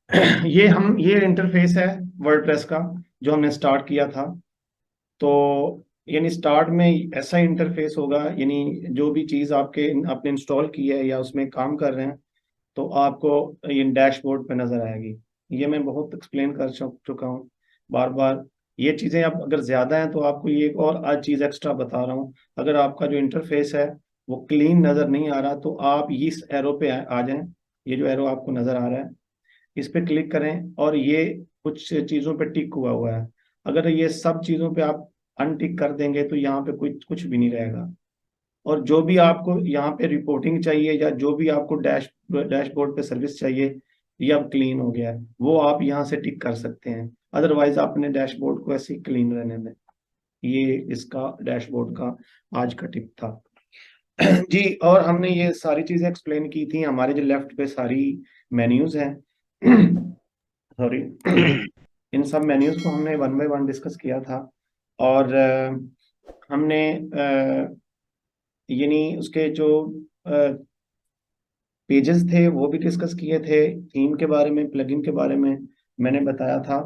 ये इंटरफेस है वर्डप्रेस का जो हमने स्टार्ट किया था। तो यानी स्टार्ट में ऐसा इंटरफेस होगा, यानी जो भी चीज़ आपने इंस्टॉल की है या उसमें काम कर रहे हैं तो आपको ये डैशबोर्ड पे नजर आएगी। ये मैं बहुत एक्सप्लेन कर चुका हूँ बार बार। ये चीज़ें अब अगर ज़्यादा हैं तो आपको ये एक और आज चीज़ एक्स्ट्रा बता रहा हूँ। अगर आपका जो इंटरफेस है वो क्लीन नज़र नहीं आ रहा तो आप इस एरो पे आ जाएं। ये जो एरो आपको नज़र आ रहा है इस पे क्लिक करें और ये कुछ चीज़ों पे टिक हुआ हुआ है। अगर ये सब चीज़ों पे आप अनटिक कर देंगे तो यहाँ पे कुछ कुछ भी नहीं रहेगा। और जो भी आपको यहाँ पे रिपोर्टिंग चाहिए या जो भी आपको डैशबोर्ड पे सर्विस चाहिए ये अब क्लीन हो गया है, वो आप यहाँ से टिक कर सकते हैं। अदरवाइज आप अपने डैशबोर्ड को ऐसे ही क्लीन रहने दें। ये इसका डैशबोर्ड का आज का टिप था। जी, और हमने ये सारी चीजें एक्सप्लेन की थी। हमारे जो लेफ्ट पे सारी मेन्यूज हैं सॉरी इन सब मेन्यूज को हमने वन बाय वन डिस्कस किया था। और हमने यानी उसके जो पेजेस थे वो भी डिस्कस किए थे। थीम के बारे में, प्लगइन के बारे में मैंने बताया था।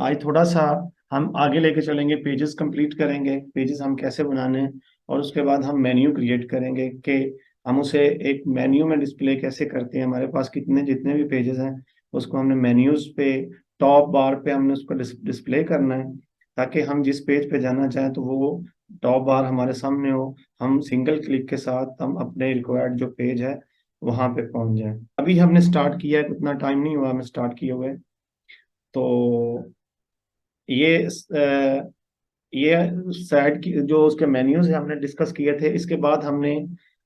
आज थोड़ा सा हम आगे लेके चलेंगे, पेजेस कंप्लीट करेंगे, पेजेस हम कैसे बनाने हैं। और उसके बाद हम मेन्यू क्रिएट करेंगे कि हम उसे एक मेन्यू में डिस्प्ले कैसे करते हैं। हमारे पास कितने जितने भी पेजेस हैं उसको हमने मेन्यूज पे टॉप बार पे हमने उसको डिस्प्ले करना है, ताकि हम जिस पेज पे जाना चाहें तो वो टॉप बार हमारे सामने हो। हम सिंगल क्लिक के साथ हम अपने रिक्वायर्ड जो पेज है वहां पे पहुंच जाए। अभी हमने स्टार्ट किया है, उतना टाइम नहीं हुआ हमें स्टार्ट किए हुए। तो ये ये साइट की जो उसके मेन्यूज है हमने डिस्कस किए थे। इसके बाद हमने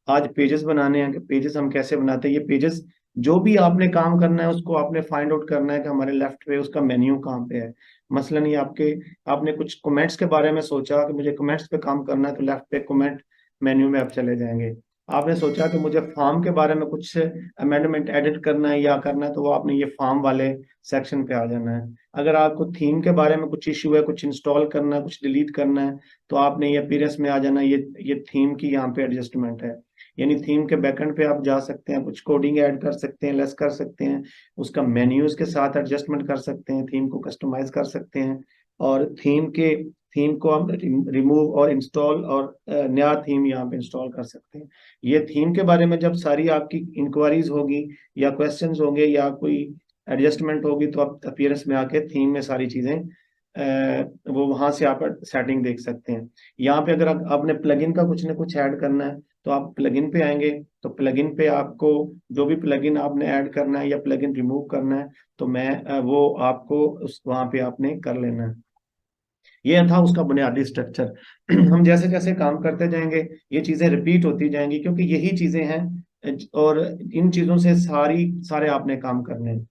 आज पेजेस बनाने हैं कि पेजेस हम कैसे बनाते हैं। ये पेजेस जो भी आपने काम करना है उसको आपने फाइंड आउट करना है कि हमारे लेफ्ट पे उसका मेन्यू कहाँ पे है। मसलन ये आपने कुछ कमेंट्स के बारे में सोचा कि मुझे कमेंट्स पे काम करना है तो लेफ्ट पे कमेंट मेन्यू में आप चले जाएंगे। आपने सोचा कि मुझे फॉर्म के बारे में कुछ अमेंडमेंट एडिट करना है या करना है तो वो आपने ये फॉर्म वाले सेक्शन पे आ जाना है। अगर आपको थीम के बारे में कुछ इश्यू है, कुछ इंस्टॉल करना है, कुछ डिलीट करना है तो आपने ये अपीयरेंस में आ जाना है। ये थीम की यहाँ पे एडजस्टमेंट है। यानी थीम के बैकएंड पे आप जा सकते हैं, कुछ कोडिंग ऐड कर सकते हैं, लेस कर सकते हैं, उसका मेन्यूज के साथ एडजस्टमेंट कर सकते हैं, थीम को कस्टमाइज कर सकते हैं। और थीम को हम रिमूव और इंस्टॉल और नया थीम यहाँ पे इंस्टॉल कर सकते हैं। ये थीम के बारे में जब सारी आपकी इंक्वायरीज होगी या क्वेश्चंस होंगे या कोई एडजस्टमेंट होगी तो आप अपीयरेंस में आके थीम में सारी चीजें वो वहां से आप सेटिंग देख सकते हैं। यहाँ पे अगर आपने प्लगइन का कुछ ना कुछ ऐड करना है तो आप प्लगइन पे आएंगे। तो प्लगइन पे आपको जो भी प्लगइन आपने ऐड करना है या प्लगइन रिमूव करना है तो वो आपको उस वहां पे आपने कर लेना है। ये था उसका बुनियादी स्ट्रक्चर। हम जैसे जैसे काम करते जाएंगे ये चीजें रिपीट होती जाएंगी क्योंकि यही चीजें हैं और इन चीजों से सारे आपने काम करने हैं।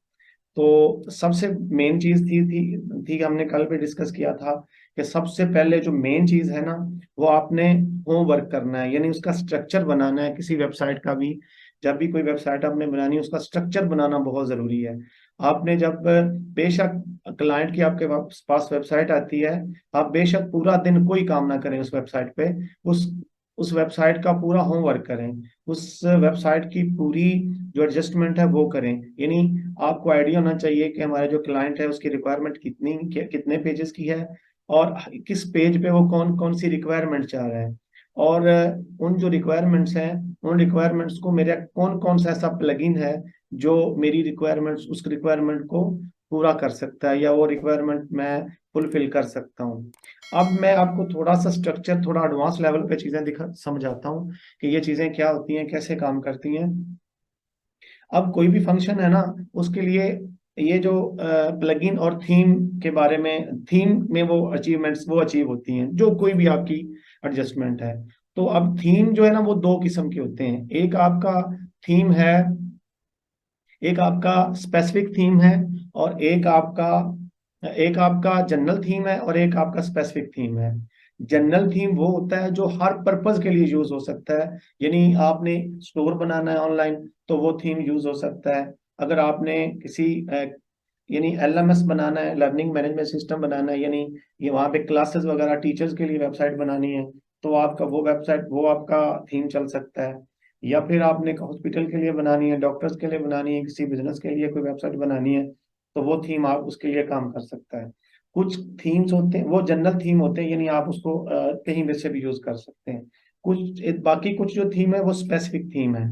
तो सबसे मेन चीज थी हमने कल भी डिस्कस किया था कि सबसे पहले जो मेन चीज है ना वो आपने होमवर्क करना है, यानी उसका स्ट्रक्चर बनाना है। किसी वेबसाइट का भी जब भी कोई वेबसाइट आपने बनानी है उसका स्ट्रक्चर बनाना बहुत जरूरी है। आपने जब बेशक क्लाइंट की आपके पास वेबसाइट आती है, आप बेशक पूरा दिन कोई काम ना करें उस वेबसाइट पे, उस उस वेबसाइट का पूरा होमवर्क करें, उस वेबसाइट की पूरी जो एडजस्टमेंट है वो करें। यानी आपको आइडिया होना चाहिए कि हमारे जो क्लाइंट है उसकी रिक्वायरमेंट कितने पेजेस की है और किस पेज पे वो कौन कौन सी रिक्वायरमेंट चाह रहा है। और उन जो रिक्वायरमेंट्स हैं उन रिक्वायरमेंट्स को मेरा कौन कौन सा ऐसा प्लगइन है जो मेरी रिक्वायरमेंट्स उस रिक्वायरमेंट को पूरा कर सकता है या वो रिक्वायरमेंट मैं फुलफिल कर सकता हूँ। अब मैं आपको थोड़ा सा स्ट्रक्चर, थोड़ा एडवांस लेवल पे चीजें दिखा समझाता हूँ कि ये चीजें क्या होती हैं, कैसे काम करती हैं। अब कोई भी फंक्शन है ना उसके लिए ये जो प्लगइन और थीम के बारे में, थीम में वो अचीवमेंट्स वो अचीव होती हैं जो कोई भी आपकी एडजस्टमेंट है। तो अब थीम जो है ना वो दो किस्म के होते हैं। थीम है एक आपका स्पेसिफिक थीम है और एक आपका जनरल थीम है और एक आपका स्पेसिफिक थीम है। जनरल थीम वो होता है जो हर पर्पस के लिए यूज हो सकता है। यानी आपने स्टोर बनाना है ऑनलाइन तो वो थीम यूज हो सकता है। अगर आपने किसी यानी एलएमएस बनाना है, लर्निंग मैनेजमेंट सिस्टम बनाना है, यानी ये वहाँ पे क्लासेस वगैरह टीचर्स के लिए वेबसाइट बनानी है तो वो आपका थीम चल सकता है। या फिर आपने हॉस्पिटल के लिए बनानी है, डॉक्टर्स के लिए बनानी है, किसी बिजनेस के लिए कोई वेबसाइट बनानी है तो वो थीम आप उसके लिए काम कर सकता है। कुछ थीम्स होते हैं वो जनरल थीम होते हैं, यानी आप उसको कहीं भी से भी यूज कर सकते हैं। बाकी कुछ जो थीम है वो स्पेसिफिक थीम है।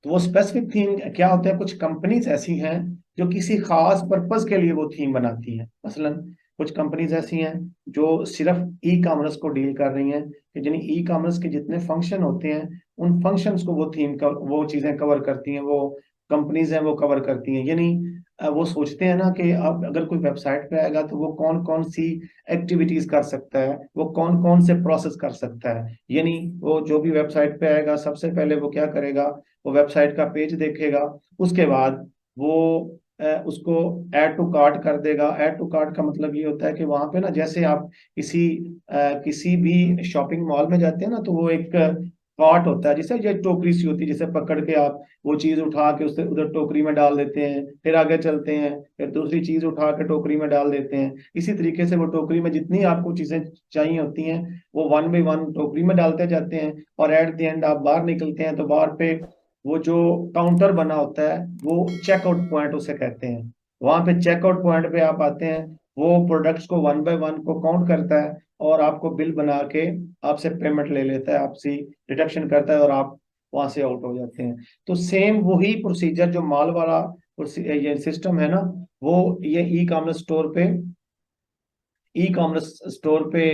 तो वो स्पेसिफिक थीम क्या होता है, कुछ कंपनीज ऐसी हैं जो किसी खास पर्पस के लिए वो थीम बनाती हैं। मसलन कुछ कंपनीज ऐसी हैं जो सिर्फ ई कॉमर्स को डील कर रही हैं, कि यानी ई कॉमर्स के जितने फंक्शन होते हैं उन फंक्शंस को वो थीम का वो चीजें कवर करती हैं, वो कंपनीज हैं वो कवर करती हैं। यानी वो सोचते हैं ना कि अब अगर कोई वेबसाइट पे आएगा तो वो कौन कौन सी एक्टिविटीज कर सकता है, वो कौन कौन से प्रोसेस कर सकता है। यानी वो जो भी वेबसाइट पे आएगा सबसे पहले वो क्या करेगा, वो वेबसाइट का पेज देखेगा, उसके बाद वो उसको ऐड टू कार्ट कर देगा। ऐड टू कार्ट का मतलब ये होता है कि वहां पे ना, जैसे आप किसी भी शॉपिंग मॉल में जाते हैं ना, तो वो एक कार्ट होता है, जिसे ये टोकरी सी होती है, जिसे पकड़ के आप वो चीज उठा के उसे उधर टोकरी में डाल देते हैं, फिर आगे चलते हैं, फिर दूसरी चीज उठा के टोकरी में डाल देते हैं। इसी तरीके से वो टोकरी में जितनी आपको चीजें चाहिए होती हैं वो वन बाई वन टोकरी में डालते जाते हैं, और एट द एंड आप बाहर निकलते हैं तो बाहर पे वो जो काउंटर बना होता है वो चेकआउट पॉइंट उसे कहते हैं। वहां पे चेकआउट पॉइंट पे आप आते हैं, वो प्रोडक्ट्स को वन बाय वन को काउंट करता है और आपको बिल बना के आपसे पेमेंट ले लेता है, आपसे डिडक्शन करता है और आप वहां से आउट हो जाते हैं। तो सेम वही प्रोसीजर जो माल वाला ये सिस्टम है ना, वो ये ई कॉमर्स स्टोर पे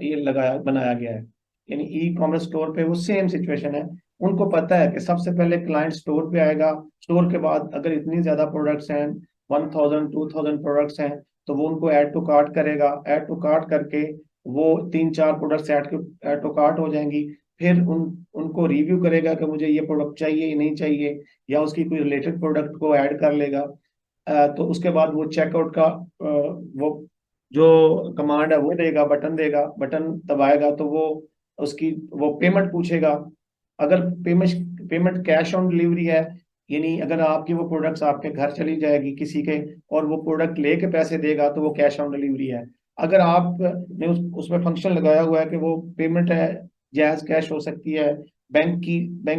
ये लगाया बनाया गया है। यानी ई कॉमर्स स्टोर पे वो सेम सिचुएशन है। उनको पता है कि सबसे पहले क्लाइंट स्टोर पे आएगा, स्टोर के बाद अगर इतनी ज्यादा प्रोडक्ट्स हैं, 1000 2000 प्रोडक्ट्स हैं, तो वो उनको ऐड टू कार्ट करेगा। ऐड टू कार्ट करके वो 3 4 प्रोडक्ट्स ऐड टू कार्ट हो जाएंगी। फिर उनको रिव्यू करेगा कि मुझे ये प्रोडक्ट चाहिए या नहीं चाहिए, या उसकी कोई रिलेटेड प्रोडक्ट को ऐड कर लेगा। तो उसके बाद वो चेकआउट का वो जो कमांड है वो देगा, बटन देगा, बटन दबाएगा तो वो उसकी वो पेमेंट पूछेगा। अगर payment payment cash on delivery है, यानी अगर आपकी वो प्रोडक्ट्स आपके घर चली जाएगी किसी के, और वो प्रोडक्ट लेके पैसे देगा तो वो कैश ऑन डिलीवरी है। अगर आपने उसमें फंक्शन लगाया हुआ है कि वो पेमेंट है जैज कैश हो सकती है, बैंक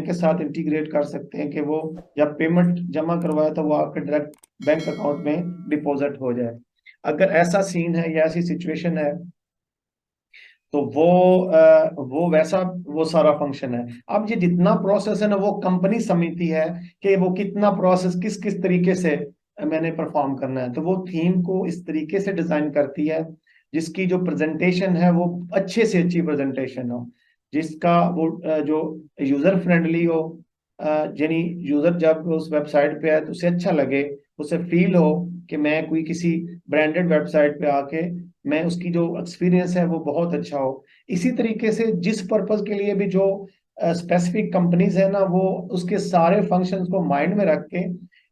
के साथ इंटीग्रेट कर सकते हैं कि वो जब पेमेंट जमा करवाए तो वो आपके डायरेक्ट बैंक अकाउंट में डिपॉजिट हो जाए। अगर ऐसा सीन है या ऐसी सिचुएशन है तो वो वैसा वो सारा फंक्शन है। अब ये जितना प्रोसेस है ना वो कंपनी समझती है कि वो कितना प्रोसेस किस किस तरीके से मैंने परफॉर्म करना है, तो वो थीम को इस तरीके से डिजाइन करती है जिसकी जो प्रेजेंटेशन है वो अच्छे से अच्छी प्रेजेंटेशन हो, जिसका वो जो यूजर फ्रेंडली हो। यानी यूजर जब उस वेबसाइट पे है तो उसे अच्छा लगे, उसे फील हो कि मैं कोई किसी ब्रांडेड वेबसाइट पे आके मैं उसकी जो एक्सपीरियंस है वो बहुत अच्छा हो। इसी तरीके से जिस पर्पज के लिए भी जो स्पेसिफिक कंपनीज है ना, वो उसके सारे फंक्शंस को माइंड में रख के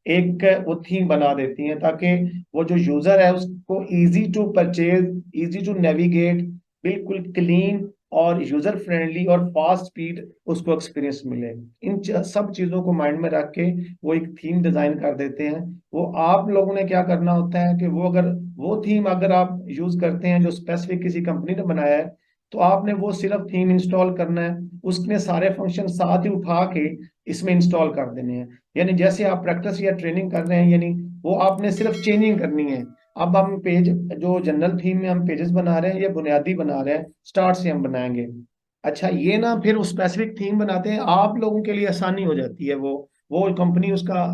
एक वो थीम बना देती हैं, ताकि वो जो यूजर है उसको easy to purchase, easy to navigate, बिल्कुल क्लीन और यूजर फ्रेंडली और फास्ट स्पीड उसको एक्सपीरियंस मिले। सब चीजों को माइंड में रख के वो एक थीम डिजाइन कर देते हैं। वो आप लोगों ने क्या करना होता है कि वो थीम अगर आप यूज करते हैं जो स्पेसिफिक किसी कंपनी ने बनाया है, तो आपने वो सिर्फ थीम इंस्टॉल करना है, उसने सारे फंक्शन साथ ही उठा के इसमें इंस्टॉल कर देने हैं। यानी जैसे आप प्रैक्टिस या ट्रेनिंग कर रहे हैं, यानी वो आपने सिर्फ चेंजिंग करनी है। अब हम पेज जो जनरल थीम में हम पेजेस बना रहे हैं ये बुनियादी बना रहे हैं, स्टार्ट से हम बनाएंगे। अच्छा, ये ना फिर उस स्पेसिफिक थीम बनाते हैं, आप लोगों के लिए आसानी हो जाती है। वो कंपनी उसका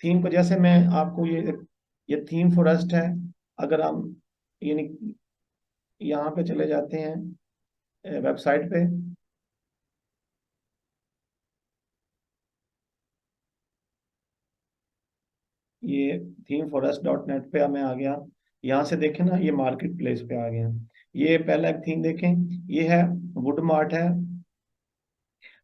थीम को, जैसे मैं आपको ये थीम फॉरेस्ट है। अगर हम यानी यहाँ पे चले जाते हैं वेबसाइट पे, ये थीम फॉरेस्ट डॉट नेट पे मैं आ गया। यहाँ से देखें ना, ये मार्केट प्लेस पे आ गया। ये पहला एक थीम देखें, ये है वुड मार्ट है,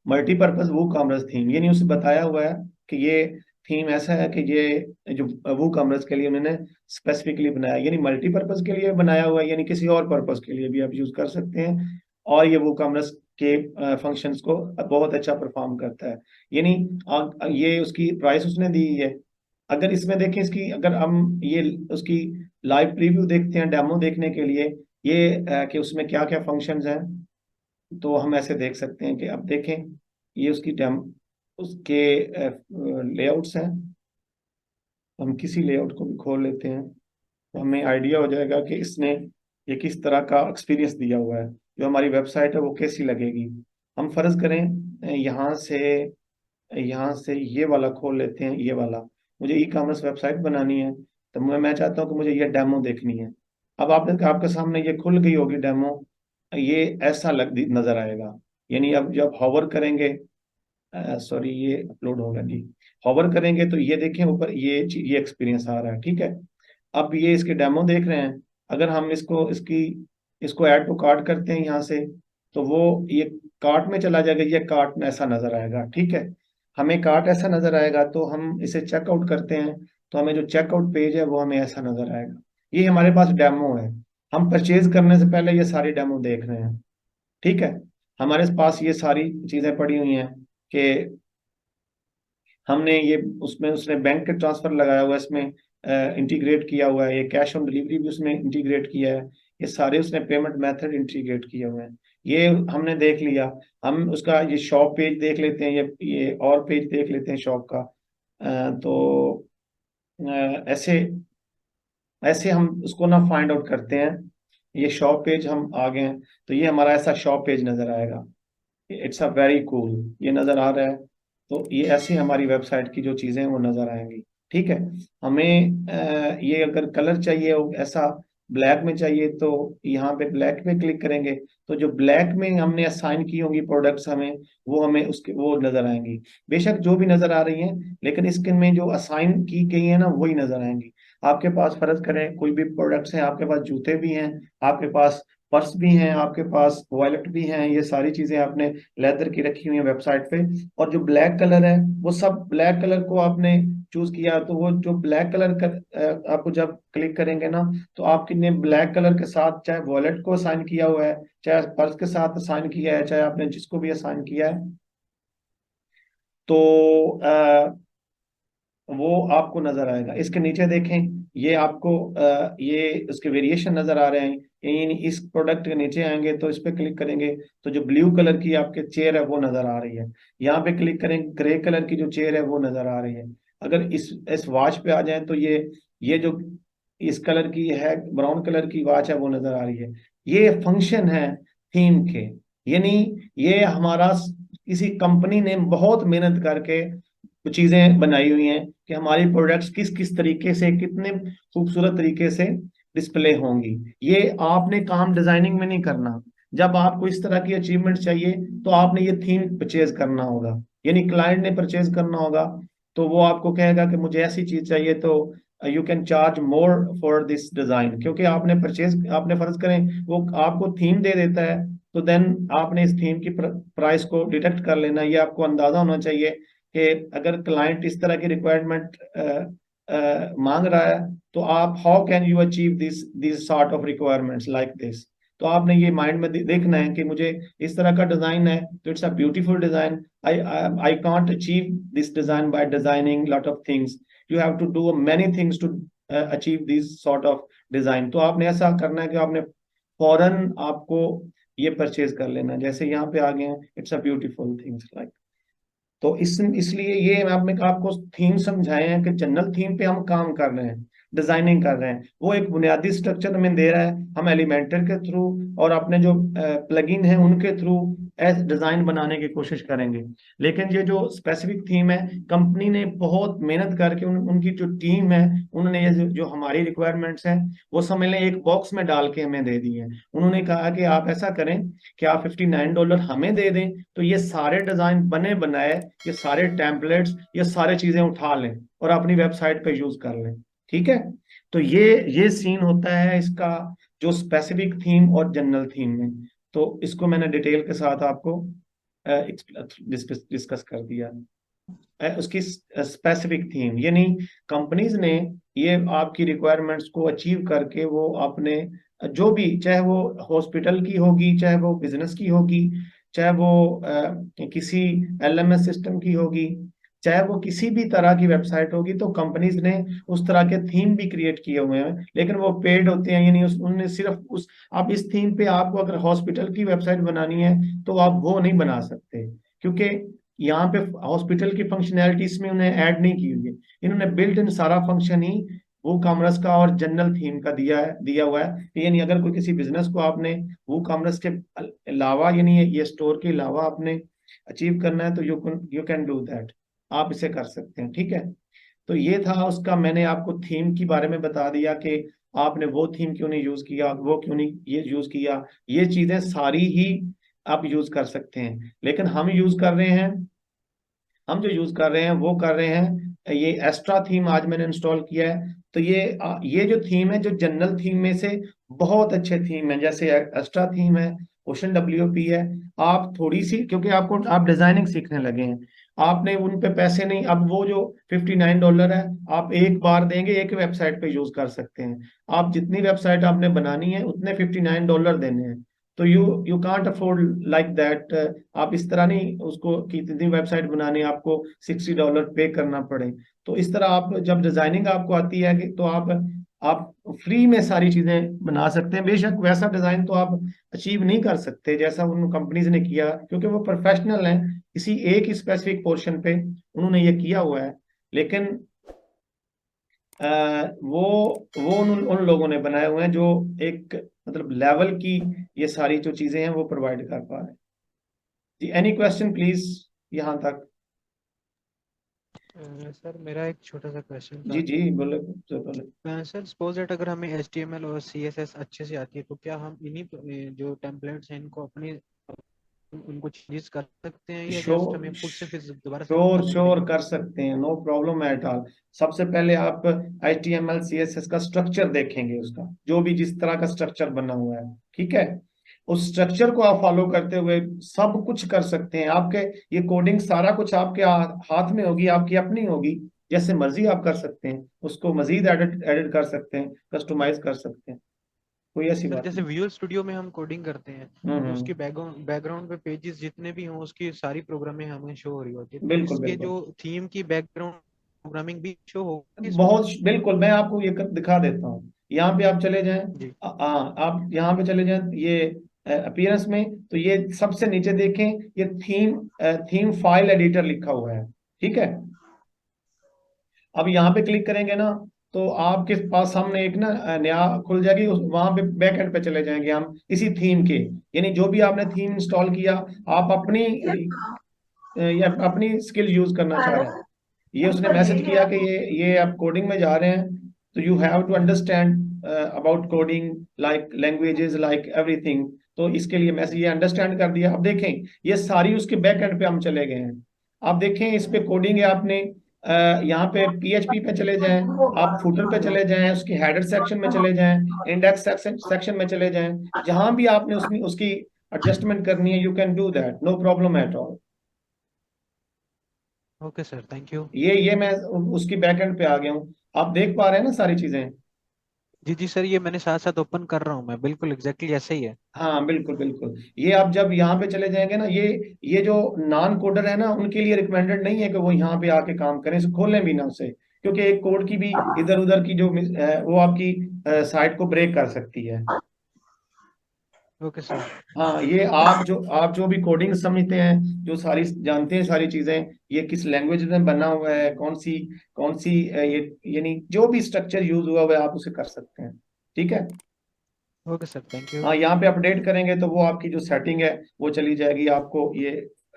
मल्टीपर्पज वो कॉमर्स थीम। ये नहीं उसे बताया हुआ है कि ये थीम ऐसा है कि ये जो वो कॉमर्स के लिए उन्होंने स्पेसिफिकली बनाया, यानी मल्टीपर्पज के लिए बनाया हुआ है, यानी किसी और पर्पज के लिए भी आप यूज कर सकते हैं। और ये वो कॉमर्स के फंक्शंस को बहुत अच्छा परफॉर्म करता है। यानी ये उसकी प्राइस उसने दी है। अगर इसमें देखें, इसकी अगर हम ये उसकी लाइव प्रीव्यू देखते हैं डेमो देखने के लिए, ये कि उसमें क्या क्या फंक्शंस हैं, तो हम ऐसे देख सकते हैं कि अब देखें, ये उसकी डेम उसके लेआउट्स हैं। हम किसी लेआउट को भी खोल लेते हैं तो हमें आइडिया हो जाएगा कि इसने ये किस तरह का एक्सपीरियंस दिया हुआ है, जो हमारी वेबसाइट है वो कैसी लगेगी। हम फर्ज करें यहाँ से ये वाला खोल लेते हैं, ये वाला मुझे ई कॉमर्स वेबसाइट बनानी है, तो मैं चाहता हूँ कि मुझे ये डेमो देखनी है। अब आपके सामने ये खुल गई होगी डेमो, ये ऐसा नजर आएगा। यानी अब जब हॉवर करेंगे, सॉरी ये अपलोड होगा जी, हॉवर करेंगे तो ये देखें ऊपर ये एक्सपीरियंस आ रहा है, ठीक है। अब ये इसके डेमो देख रहे हैं, अगर हम इसको ऐड टू कार्ट करते हैं यहाँ से, तो वो ये कार्ट में चला जाएगा, ये कार्ट में ऐसा नजर आएगा, ठीक है। हमें कार्ट ऐसा नजर आएगा तो हम इसे चेकआउट करते हैं, तो हमें जो चेकआउट पेज है वो हमें ऐसा नजर आएगा। ये हमारे पास डेमो है, हम परचेज करने से पहले ये सारी डेमो देख रहे हैं, ठीक है। हमारे पास ये सारी चीजें पड़ी हुई हैं कि हमने ये उसमें उसने बैंक के ट्रांसफर लगाया हुआ है, इसमें इंटीग्रेट किया हुआ है, ये कैश ऑन डिलीवरी भी उसने इंटीग्रेट किया है, ये सारे उसने पेमेंट मेथड इंटीग्रेट किए हुए हैं। ये हमने देख लिया। हम उसका ये शॉप पेज देख लेते हैं, ये और पेज देख लेते हैं शॉप का। तो ऐसे ऐसे हम उसको ना फाइंड आउट करते हैं। ये शॉप पेज हम आ गए हैं, तो ये हमारा ऐसा शॉप पेज नजर आएगा। इट्स अ वेरी कूल, ये नजर आ रहा है। तो ये ऐसी हमारी वेबसाइट की जो चीजें हैं वो नजर आएंगी, ठीक है। हमें ये अगर कलर चाहिए हो ऐसा ब्लैक में चाहिए, तो यहाँ पे ब्लैक पे क्लिक करेंगे, तो जो ब्लैक में हमने असाइन की होंगी प्रोडक्ट्स हमें, वो हमें उसके वो नजर आएंगी। बेशक जो भी नजर आ रही हैं, लेकिन इसके में जो असाइन की गई है ना वही नजर आएंगी। आपके पास फर्ज करें कोई भी प्रोडक्ट्स हैं, आपके पास जूते भी हैं, आपके पास पर्स भी हैं, आपके पास वॉलेट भी हैं, ये सारी चीजें आपने लेदर की रखी हुई है वेबसाइट पे। और जो ब्लैक कलर है वो सब ब्लैक कलर को आपने चूज किया, तो वो जो ब्लैक कलर का आपको जब क्लिक करेंगे ना, तो आपके ने ब्लैक कलर के साथ चाहे वॉलेट को असाइन किया हुआ है, चाहे पर्स के साथ असाइन किया है, चाहे आपने जिसको भी असाइन किया है, तो वो आपको नजर आएगा। इसके नीचे देखें, ये आपको ये उसके वेरिएशन नजर आ रहे हैं। यानी इस प्रोडक्ट के नीचे आएंगे तो इस पे क्लिक करेंगे, तो जो ब्लू कलर की आपके चेयर है वो नजर आ रही है। यहाँ पे क्लिक करें, ग्रे कलर की जो चेयर है वो नजर आ रही है। अगर इस वॉच पे आ जाए तो ये जो इस कलर की है, ब्राउन कलर की वॉच है वो नजर आ रही है। ये फंक्शन है थीम के। यानी ये हमारा किसी कंपनी ने बहुत मेहनत करके चीजें बनाई हुई हैं कि हमारी प्रोडक्ट्स किस किस तरीके से, कितने खूबसूरत तरीके से डिस्प्ले होंगी। ये आपने काम डिजाइनिंग में नहीं करना। जब आपको इस तरह की अचीवमेंट चाहिए तो आपने ये थीम परचेज करना होगा, यानी क्लाइंट ने परचेज करना होगा। तो वो आपको कहेगा कि मुझे ऐसी चीज चाहिए, तो you can charge more for this design, क्योंकि आपने फर्ज करें वो आपको थीम दे देता है, तो देन आपने इस थीम की प्राइस को डिटेक्ट कर लेना। ये आपको अंदाजा होना चाहिए कि अगर क्लाइंट इस तरह की रिक्वायरमेंट मांग रहा है, तो आप how can you achieve this sort of requirements like this. तो आपने ये माइंड में देखना है कि मुझे इस तरह का डिजाइन है, तो it's a beautiful design. I I can't achieve this design by designing lot of things, you have to do many things to achieve this sort of design. तो आपने ऐसा करना है कि आपने फौरन आपको ये परचेज कर लेना है। जैसे यहाँ पे आ गए हैं, it's a beautiful things like. तो इसलिए ये आपने आपको थीम समझाए हैं कि जनरल थीम पे हम काम कर रहे हैं, डिजाइनिंग कर रहे हैं। वो एक बुनियादी स्ट्रक्चर हमें दे रहा है, हम एलिमेंटर के थ्रू और अपने जो प्लगइन है उनके थ्रू डिजाइन बनाने की कोशिश करेंगे। लेकिन ये जो स्पेसिफिक थीम है, कंपनी ने बहुत मेहनत करके उनकी जो टीम है, उन्होंने ये जो हमारी रिक्वायरमेंट्स हैं वो समझ लें एक बॉक्स में डाल के हमें दे दी है। उन्होंने कहा कि आप ऐसा करें कि आप $59 हमें दे दें, तो ये सारे डिजाइन बने बनाए, ये सारे टेम्पलेट्स, ये सारे चीजें उठा लें और अपनी वेबसाइट पे यूज कर लें, ठीक है। तो ये सीन होता है इसका, जो स्पेसिफिक थीम और जनरल थीम में। तो इसको मैंने डिटेल के साथ आपको डिस्कस कर दिया। उसकी स्पेसिफिक थीम यानी कंपनीज ने ये आपकी रिक्वायरमेंट्स को अचीव करके वो अपने जो भी, चाहे वो हॉस्पिटल की होगी, चाहे वो बिजनेस की होगी, चाहे वो किसी एलएमएस सिस्टम की होगी, चाहे वो किसी भी तरह की वेबसाइट होगी, तो कंपनीज ने उस तरह के थीम भी क्रिएट किए हुए हैं, लेकिन वो पेड होते हैं। यानी उनने सिर्फ उस, आप इस थीम पे आपको अगर हॉस्पिटल की वेबसाइट बनानी है तो आप वो नहीं बना सकते, क्योंकि यहाँ पे हॉस्पिटल की फंक्शनैलिटी इसमें उन्हें ऐड नहीं की हुई है। इन्होंने बिल्ट इन सारा फंक्शन ही वो कॉमर्स का और जनरल थीम का दिया हुआ है। यानी अगर कोई किसी बिजनेस को आपने वो कॉमर्स के अलावा, यानी ये स्टोर के अलावा आपने अचीव करना है, तो यू कैन डू दैट, आप इसे कर सकते हैं। ठीक है, तो ये था उसका, मैंने आपको थीम के बारे में बता दिया कि आपने वो थीम क्यों नहीं यूज किया, वो क्यों नहीं ये यूज किया। ये चीजें सारी ही आप यूज कर सकते हैं, लेकिन हम जो यूज कर रहे हैं वो कर रहे हैं ये एक्स्ट्रा थीम आज मैंने इंस्टॉल किया है। तो ये जो थीम है, जो जनरल थीम में से बहुत अच्छे थीम है, जैसे एक्स्ट्रा थीम है, ओशन WP है। आप थोड़ी सी, क्योंकि आप डिजाइनिंग सीखने लगे हैं, आपने उन पे पैसे नहीं, अब वो जो $59 है, आप एक बार देंगे, एक वेबसाइट पे यूज कर सकते हैं। आप जितनी वेबसाइट आपने बनानी है उतने $59 देने हैं। तो you you can't afford like that. आप इस तरह नहीं उसको कि इतनी वेबसाइट बनाने आपको $60 पे करना पड़े। तो इस तरह आप जब डिजाइनिंग आपको आती है तो आप फ्री में सारी चीजें बना सकते हैं। बेशक वैसा डिजाइन तो आप अचीव नहीं कर सकते जैसा उन कंपनीज ने किया, क्योंकि वो प्रोफेशनल हैं, किसी एक स्पेसिफिक पोर्शन पे उन्होंने ये किया हुआ है। लेकिन अ, वो वो उन लोगों ने बनाए हुए हैं जो एक मतलब लेवल की ये सारी जो चीजें हैं वो प्रोवाइड कर पा रहे हैं। जी, एनी क्वेश्चन प्लीज यहाँ तक। सर मेरा एक छोटा सा क्वेश्चन जी था। जी, बोले जो बोले। सर सपोज दैट अगर हमें HTML और CSS अच्छे से आती है तो क्या हम इन्हीं जो टेम्पलेट्स हैं इनको अपने उनको चेंजेस कर सकते हैं, या जस्ट श्योर हमें खुद से फिर दोबारा से श्योर करने श्योर पड़ेंगे? कर सकते हैं, नो प्रॉब्लम एट ऑल। सबसे पहले आप HTML CSS का स्ट्रक्चर देखेंगे, उसका जो भी जिस तरह का स्ट्रक्चर बना हुआ है, ठीक है, उस स्ट्रक्चर को आप फॉलो करते हुए सब कुछ कर सकते हैं। आपके ये कोडिंग सारा कुछ आपके हाथ में होगी, आपकी अपनी होगी, जैसे मर्जी आप कर सकते हैं, उसको मजीद एडिट एडिट कर सकते हैं, कस्टमाइज कर सकते हैं, कोई ऐसी सर बात जैसे नहीं। विजुअल स्टूडियो में हम कोडिंग करते हैं तो उसके हम्म। बैकग्राउंड पे पेजेस जितने भी हों उसकी सारी प्रोग्रामिंग हमें शो हो रही होती है, तो बिल्कुल इसके बिल्कुल। जो थीम की बैकग्राउंड प्रोग्रामिंग भी शो होगी इसमें? बहुत बिल्कुल, मैं आपको ये दिखा देता हूँ। यहाँ पे आप चले जाएं, जी। आप यहाँ पे चले जाएं, ये अपीयरेंस में, तो ये सबसे नीचे देखें, ये थीम फाइल एडिटर लिखा हुआ है, ठीक है। अब यहाँ पे क्लिक करेंगे ना, तो आपके पास सामने एक ना नया खुल जाएगी, वहां पे बैक एंड पे चले जाएंगे हम इसी थीम के, यानी जो भी आपने थीम इंस्टॉल किया, आप या अपनी स्किल यूज करना चाह रहे हैं। ये उसने मैसेज किया कि ये आप कोडिंग में जा रहे हैं, तो you have to understand about coding, like languages, like everything. तो इसके लिए मैसेज ये अंडरस्टैंड कर दिया। अब देखें, ये सारी उसके बैक एंड पे हम चले गए हैं। आप देखें इस पे कोडिंग है, आपने यहाँ पे PHP पे चले जाएं, आप फुटर पे चले जाएं, उसकी हेडर सेक्शन में चले जाएं, इंडेक्स सेक्शन में चले जाएं, जहां भी आपने उसकी एडजस्टमेंट करनी है, you can do that, no problem at all. Okay sir, thank you. ये मैं उसकी बैकएंड पे आ गया हूँ, आप देख पा रहे हैं ना सारी चीजें। जी जी सर, ये मैंने साथ साथ ओपन कर रहा हूँ मैं, बिल्कुल एग्जैक्टली ऐसे ही है। हाँ बिल्कुल बिल्कुल। ये आप जब यहाँ पे चले जाएंगे ना, ये जो नॉन कोडर है ना, उनके लिए रिकमेंडेड नहीं है कि वो यहाँ पे आके काम करें, इसे खोलें भी ना उसे, क्योंकि एक कोड की भी इधर उधर की जो वो आपकी साइट को ब्रेक कर सकती है। Okay sir. हाँ, ये आप जो भी कोडिंग समझते हैं, जो सारी जानते हैं सारी चीजें, ये किस लैंग्वेज में बना हुआ है, कौन सी ये, यानी जो भी स्ट्रक्चर यूज हुआ हुआ है, आप उसे कर सकते हैं। ठीक है। Okay sir, thank you. हाँ, यहाँ पे अपडेट करेंगे तो वो आपकी जो सेटिंग है वो चली जाएगी, आपको ये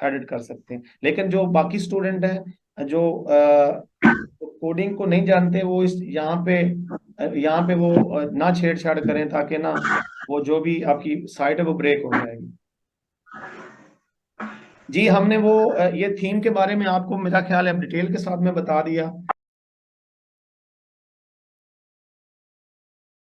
एडिट कर सकते हैं। लेकिन जो बाकी स्टूडेंट हैं जो कोडिंग को नहीं जानते, वो इस यहाँ पे वो ना छेड़छाड़ करें, ताकि ना वो जो भी आपकी साइट है वो ब्रेक हो जाएगी। जी, हमने वो ये थीम के बारे में आपको मेरा ख्याल है डिटेल के साथ में बता दिया।